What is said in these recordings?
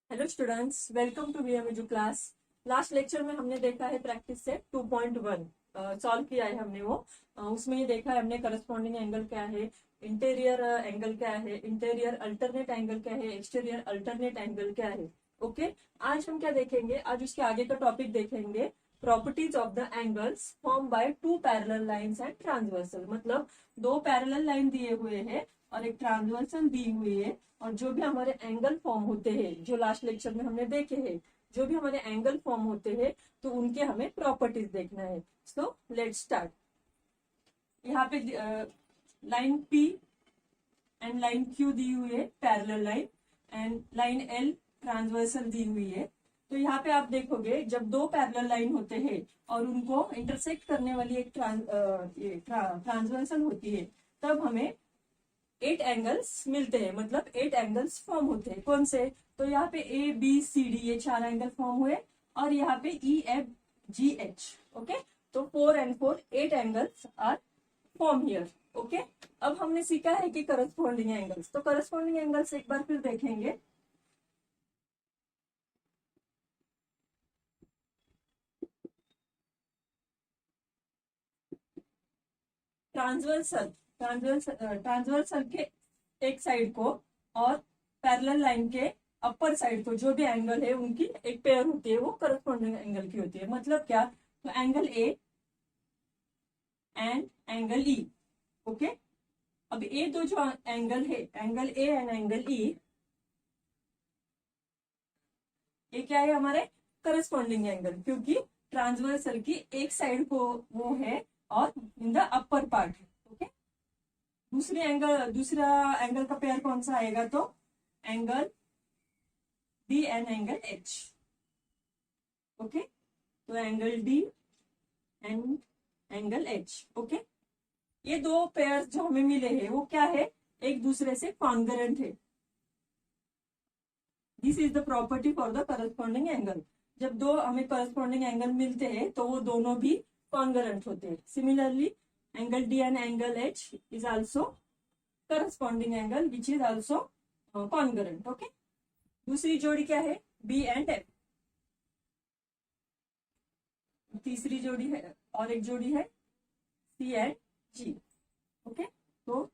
Hello students, welcome to वीएमएजू class. Last lecture में हमने देखा है प्रैक्टिस सेट 2.1 सॉल्व किया है हमने वो। उसमें ये देखा है हमने करस्पॉन्डिंग एंगल क्या है, इंटीरियर एंगल क्या है, इंटीरियर अल्टरनेट एंगल क्या है, एक्सटीरियर अल्टरनेट एंगल क्या है। ओके, आज हम क्या देखेंगे, आज उसके आगे का टॉपिक देखेंगे properties of the angles form by two parallel lines and transversal. मतलब दो पैरेलल लाइन दिए हुए हैं और एक ट्रांसवर्सल दी हुई है, और जो भी हमारे एंगल फॉर्म होते हैं, जो लास्ट लेक्चर में हमने देखे हैं, जो भी हमारे एंगल फॉर्म होते हैं तो उनके हमें प्रॉपर्टीज देखना है। So let's start. यहाँ पे line P and line Q दी हुई है parallel line, and line L transversal दी हुई है। तो यहाँ पे आप देखोगे जब दो पैरेलल लाइन होते हैं और उनको इंटरसेक्ट करने वाली एक ट्रांसवर्सल होती है, तब हमें 8 एंगल्स मिलते हैं, मतलब 8 एंगल्स फॉर्म होते हैं। कौन से? तो यहाँ पे ए बी सी डी ये 4 एंगल फॉर्म हुए, और यहाँ पे E F G H. Okay, तो 4 and 4 8 angles are form here. Okay, अब हमने सीखा है कि करस्पॉन्डिंग एंगल्स, तो करस्पॉन्डिंग एंगल्स एक बार फिर देखेंगे। ट्रांसवर्सल ट्रांसवर्सल के एक साइड को और पैरेलल लाइन के अपर साइड को जो भी एंगल है उनकी एक पेयर होती है, वो करस्पॉन्डिंग एंगल की होती है। मतलब क्या? तो angle A and angle E. Okay, अब ये दो जो एंगल है, angle A and angle E, ये क्या है? हमारे करस्पॉन्डिंग एंगल, क्योंकि ट्रांसवर्सल की एक साइड को वो है और इन द अपर पार्ट है। ओके, दूसरा एंगल का पेयर कौन सा आएगा? तो angle D and angle H. Okay, तो angle D and angle H. Okay, ये दो पेयर जो हमें मिले हैं वो क्या है? एक दूसरे से कॉन्ग्रुएंट है। This is the property for the corresponding angle. जब दो हमें करस्पॉन्डिंग एंगल मिलते हैं तो वो दोनों भी कॉन्ग्रुएंट होते हैं। Similarly angle D and angle H is also corresponding angle which is also congruent. Okay, दूसरी जोड़ी क्या है? B and F. तीसरी जोड़ी है, और एक जोड़ी है सी एंड जी। ओके, तो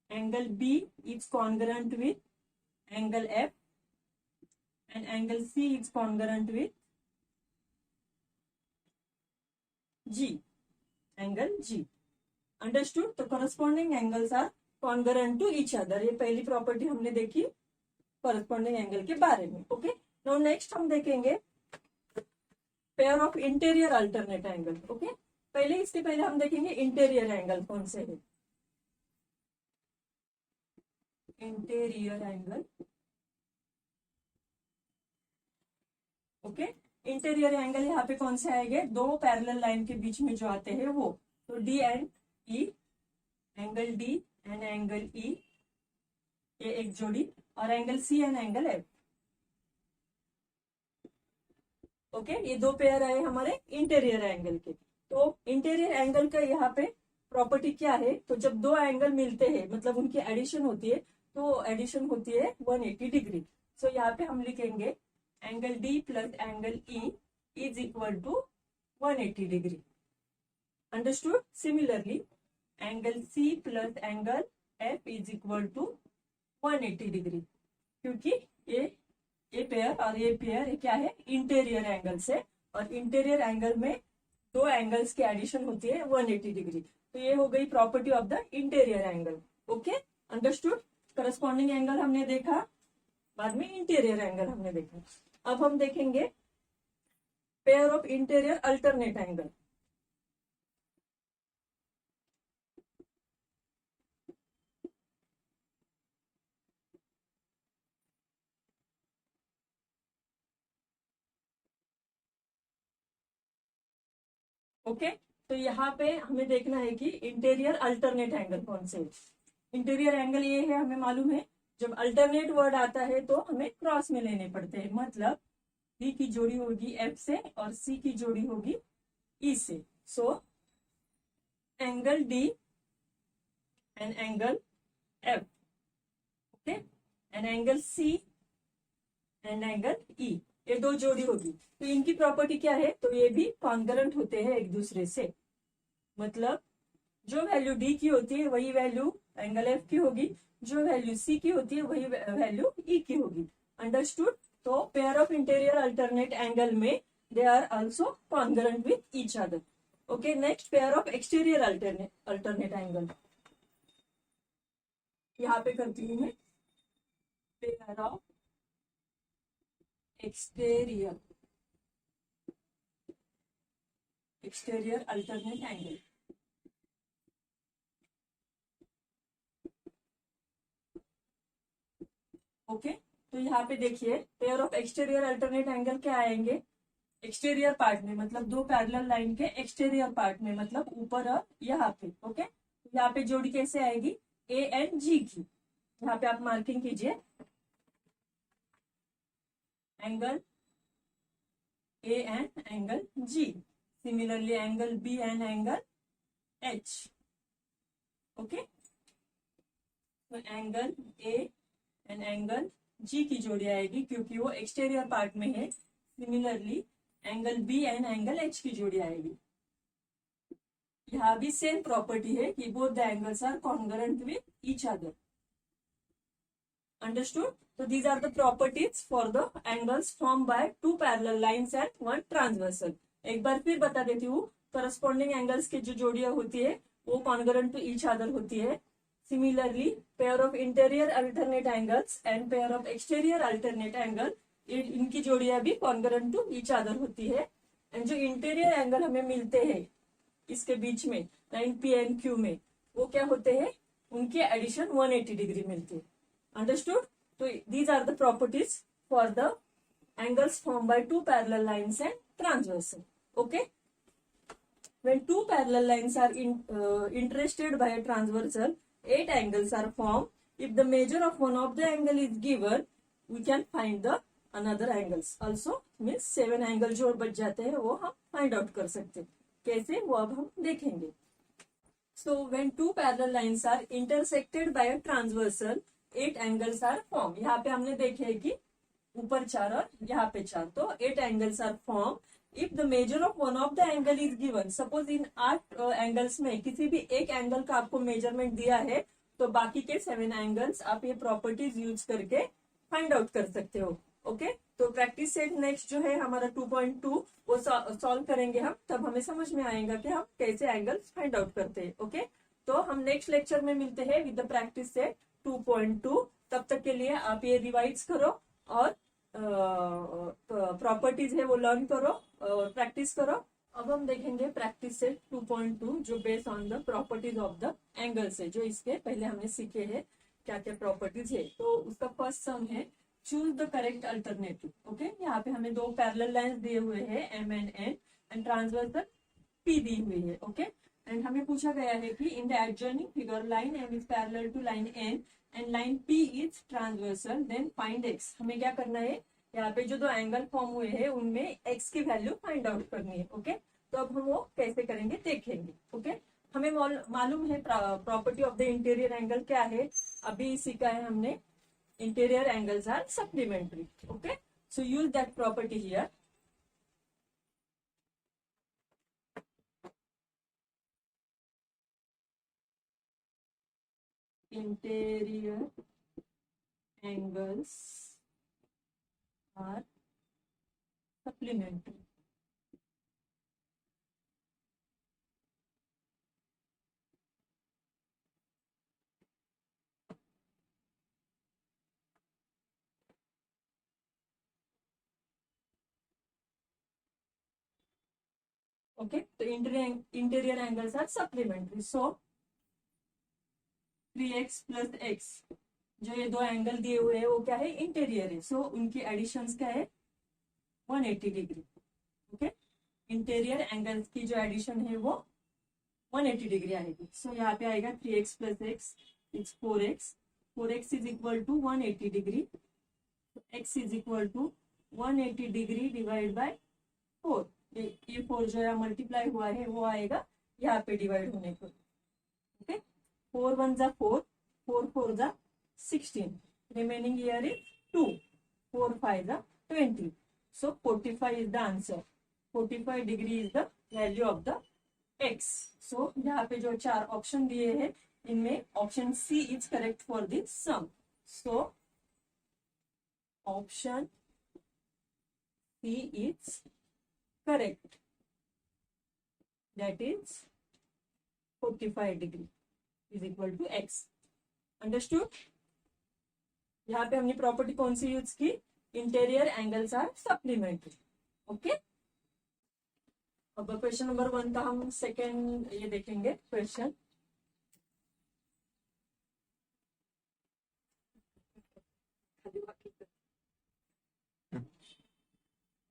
angle B is congruent with angle F and angle C is congruent with G, angle G. Understood? तो corresponding angles are congruent to each other। ये पहली प्रॉपर्टी हमने देखी corresponding एंगल के बारे में। Okay, now next हम देखेंगे pair of interior alternate angle. Okay, इसके पहले हम देखेंगे इंटीरियर एंगल कौन से है। Interior angle, okay, interior angle यहाँ पे कौन से आएंगे? दो पैरेलल लाइन के बीच में जो आते हैं वो। तो D and E, angle D and angle E, ये एक जोड़ी, और angle C and angle F. Okay, ये दो पेयर आए हमारे इंटीरियर एंगल के। तो इंटीरियर एंगल का यहाँ पे प्रॉपर्टी क्या है? तो जब दो एंगल मिलते हैं, मतलब उनकी एडिशन होती है, तो एडिशन होती है 180 डिग्री। सो यहाँ पे हम लिखेंगे angle D plus angle E is equal to 180 degree. Understood? Similarly angle C plus angle F is equal to 180 degree, क्योंकि ये पेयर और ये पेयर ये क्या है? इंटीरियर एंगल से, और इंटीरियर एंगल में दो एंगल्स की एडिशन होती है 180 डिग्री। तो ये हो गई property of the interior angle. Okay, understood? Corresponding angle हमने देखा, बाद में इंटीरियर एंगल हमने देखा। अब हम देखेंगे pair of interior alternate angle. Okay, तो यहाँ पे हमें देखना है कि इंटीरियर अल्टरनेट एंगल कौन से। इंटीरियर एंगल ये है, हमें मालूम है जब अल्टरनेट वर्ड आता है तो हमें क्रॉस में लेने पड़ते हैं। मतलब डी की जोड़ी होगी एफ से और सी की जोड़ी होगी ई से। So angle D and angle F, okay, and angle C and angle E, ये दो जोड़ी होगी। तो इनकी प्रॉपर्टी क्या है, तो ये भी कॉन्ग्रुएंट होते हैं एक दूसरे से। मतलब जो वैल्यू डी की होती है वही वैल्यू एंगल एफ की होगी, जो वैल्यू सी की होती है वही वैल्यू ई की होगी। अंडरस्टूड। तो pair of interior alternate angle में they are also congruent with each other. Okay, next pair of exterior alternate angle, यहाँ पे करती हूँ मैं। Pair of exterior alternate angle. Okay, तो यहाँ पे देखिए pair of exterior alternate angle क्या आएंगे, एक्सटीरियर पार्ट में मतलब दो पैरेलल लाइन के एक्सटीरियर पार्ट में, मतलब ऊपर और यहाँ पे। ओके, यहाँ पे जोड़ी कैसे आएगी, ए एंड जी की। यहाँ पे आप मार्किंग कीजिए, angle A and angle G, similarly angle B and angle H. Okay, तो angle A and angle G की जोड़ी आएगी क्योंकि वो एक्सटीरियर पार्ट में है। Similarly angle B and angle H की जोड़ी आएगी। यहाँ भी सेम प्रॉपर्टी है कि both the angles are congruent with each other. Understood. So these are the properties for the angles formed by two parallel lines and one transversal. एक बार फिर बता देती हूँ, करस्पॉन्डिंग एंगल्स की जो जोड़ियां होती है वो कॉन्ग्रुएंट टू ईच अदर होती है। Similarly pair of interior alternate angles and pair of exterior alternate angle, इनकी जोड़ियां भी कॉन्ग्रुएंट टू ईच अदर होती है। एंड जो इंटीरियर एंगल हमें मिलते हैं इसके बीच में लाइन पी एंड क्यू में, वो क्या होते हैं, उनकी एडिशन 180 डिग्री मिलती है। Understood? So these are the properties for the angles formed by two parallel lines and transversal. Okay? When two parallel lines are interested by a transversal, 8 angles are formed. If the measure of one of the angle is given, we can find the another angles. Also means 7 angle जो बच जाते हैं वो हम find out कर सकते हैं। कैसे, वो अब हम देखेंगे। So when two parallel lines are intersected by a transversal, 8 angles are form. यहाँ पे हमने देखे है कि ऊपर 4 और यहाँ पे 4, तो 8 angles are form. If the measure of one of the angle is given, suppose in 8 angles में किसी भी एक एंगल का आपको मेजरमेंट दिया है, तो बाकी के 7 एंगल्स आप ये प्रॉपर्टीज यूज करके फाइंड आउट कर सकते हो। ओके, तो प्रैक्टिस सेट नेक्स्ट जो है हमारा 2.2 वो सॉल्व करेंगे हम, तब हमें समझ में आएगा कि हम कैसे एंगल्स फाइंड आउट करते हैं। ओके, तो हम नेक्स्ट लेक्चर में मिलते हैं विद द प्रैक्टिस सेट 2.2। तब तक के लिए आप ये रिवाइज करो और प्रॉपर्टीज है वो लर्न करो और प्रैक्टिस करो। अब हम देखेंगे प्रैक्टिस सेट 2.2 जो based on the properties of the angles है, जो इसके पहले हमने सीखे हैं क्या क्या प्रॉपर्टीज है। तो उसका फर्स्ट सम है choose the correct alternative. Okay, यहाँ पे हमें दो पैरेलल लाइंस दिए हुए हैं M and N and transversal P दी हुई है। ओके, एंड हमें पूछा गया है कि in the adjoining figure line M is parallel to line N and line P is transversal, then find X. हमें क्या करना है, यहाँ पे जो दो एंगल फॉर्म हुए हैं उनमें एक्स की वैल्यू फाइंड आउट करनी है। ओके, तो अब हम वो कैसे करेंगे देखेंगे। ओके, हमें मालूम है property of the interior angle क्या है, अभी सीखा है हमने, interior angles are supplementary. Okay, so use that property here. Interior angles are supplementary. Okay, तो interior angles are supplementary. So 3x plus x, जो ये दो एंगल दिए हुए हैं वो क्या है, इंटीरियर है। सो उनकी एडिशंस क्या है, 180 डिग्री। ओके, इंटीरियर एंगल्स की जो एडिशन है वो 180 डिग्री आएगी। सो यहाँ पे आएगा 3x plus x is 4x, 4x is equal to 180 degree, x is equal to 180 degree divide by 4। ये 4 जो है मल्टीप्लाई हुआ है वो आएगा यहाँ पे डिवाइड होने पर। ओके, 4 1 जा 4, 4 4 जा 16, remaining here is 2, 4 5 20. So 45 is the answer. 45 degree is the value of the x. So यहाँ पे जो 4 ऑप्शन दिए हैं इनमें option C is correct for this sum. So option C is correct. That is 45 degree is equal to x. Understood? यहाँ पे हमने property कौन सी यूज की? Interior angles are supplementary. Okay. अब क्वेश्चन नंबर 1 का हम सेकेंड ये देखेंगे क्वेश्चन.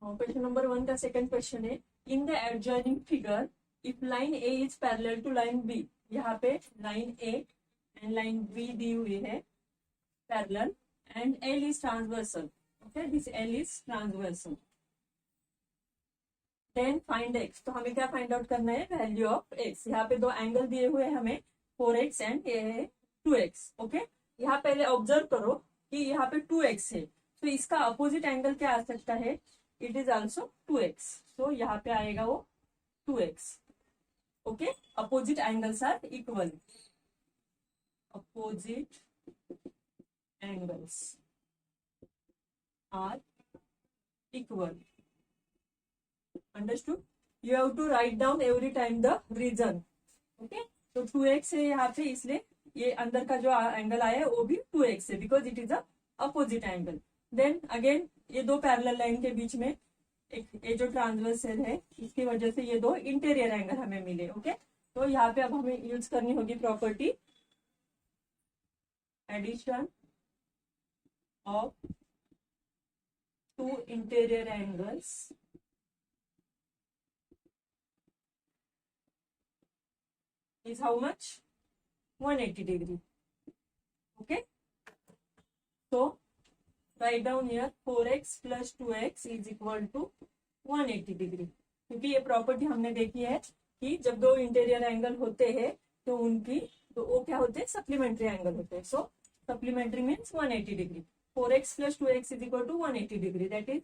क्वेश्चन नंबर 1 का सेकेंड क्वेश्चन है. In the adjoining figure if line A is parallel to line B. यहाँ पे line A and line B दी हुई है parallel and L is transversal. Okay, this L is transversal. Then find X. तो हमें क्या find out करना है? Value of X. यहाँ पे दो एंगल दिए हुए हैं हमें 4x एंड ये है 2x. ओके, यहाँ पहले ऑब्जर्व करो कि यहाँ पे 2x है तो इसका अपोजिट एंगल क्या आ सकता है? It is also 2x. तो यहाँ पे आएगा वो 2x. ओके, opposite angles are equal. Opposite angles are equal. Understood? You have to write down every time the reason. Okay? तो 2x है यहाँ पे इसलिए ये अंदर का जो एंगल आया है वो भी 2x है because it is a opposite angle. Then again ये दो पैरेलल लाइन के बीच में एक ये जो ट्रांसवर्सल है इसकी वजह से ये दो इंटीरियर एंगल हमें मिले. ओके, तो यहाँ पे अब हमें यूज करनी होगी property addition of two interior angles is how much? 180 degree. Okay, so write down here 4x plus 2x is equal to 180 degree. क्योंकि ये प्रॉपर्टी हमने देखी है कि जब दो इंटीरियर एंगल होते हैं तो उनकी तो वो क्या होते हैं? सप्लीमेंट्री एंगल होते हैं. So supplementary means 180 degree. 4x plus 2x is equal to 180 degree. That is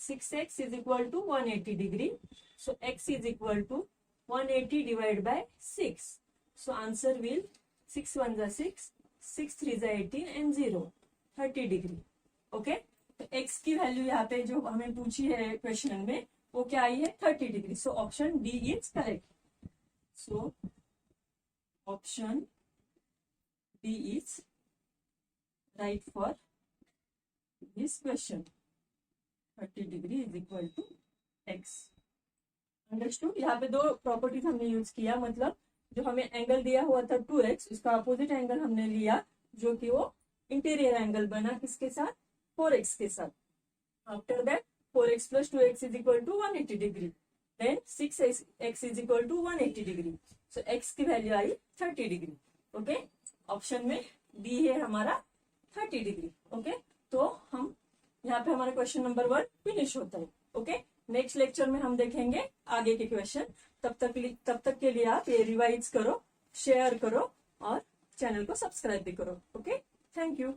6x is equal to 180 degree. So x is equal to 180 divided by 6. So answer will 6 1 is 6, 6 3 is 18 and 0 30 degree. Okay, तो x की value यहाँ पे जो हमें पूछी है question में वो क्या आई है? 30 degree. So option D is correct. So option D is right for this question. 30 degree is equal to x. Understood? यहाँ पे दो प्रॉपर्टीज हमने यूज किया. मतलब जो हमें एंगल दिया हुआ था 2x उसका अपोजिट एंगल हमने लिया जो कि वो इंटीरियर एंगल बना किसके साथ? 4x के साथ. After that 4x plus 2x is equal to 180 degree. Then 6x is equal to 180 degree. So x की वैल्यू आई 30 डिग्री. ओके, ऑप्शन में डी है हमारा 30 डिग्री. ओके, तो हम यहाँ पे हमारा क्वेश्चन नंबर 1 फिनिश होता है. ओके, नेक्स्ट लेक्चर में हम देखेंगे आगे के क्वेश्चन. तब तक के लिए आप ये रिवाइज करो, शेयर करो और चैनल को सब्सक्राइब भी करो. Okay, thank you.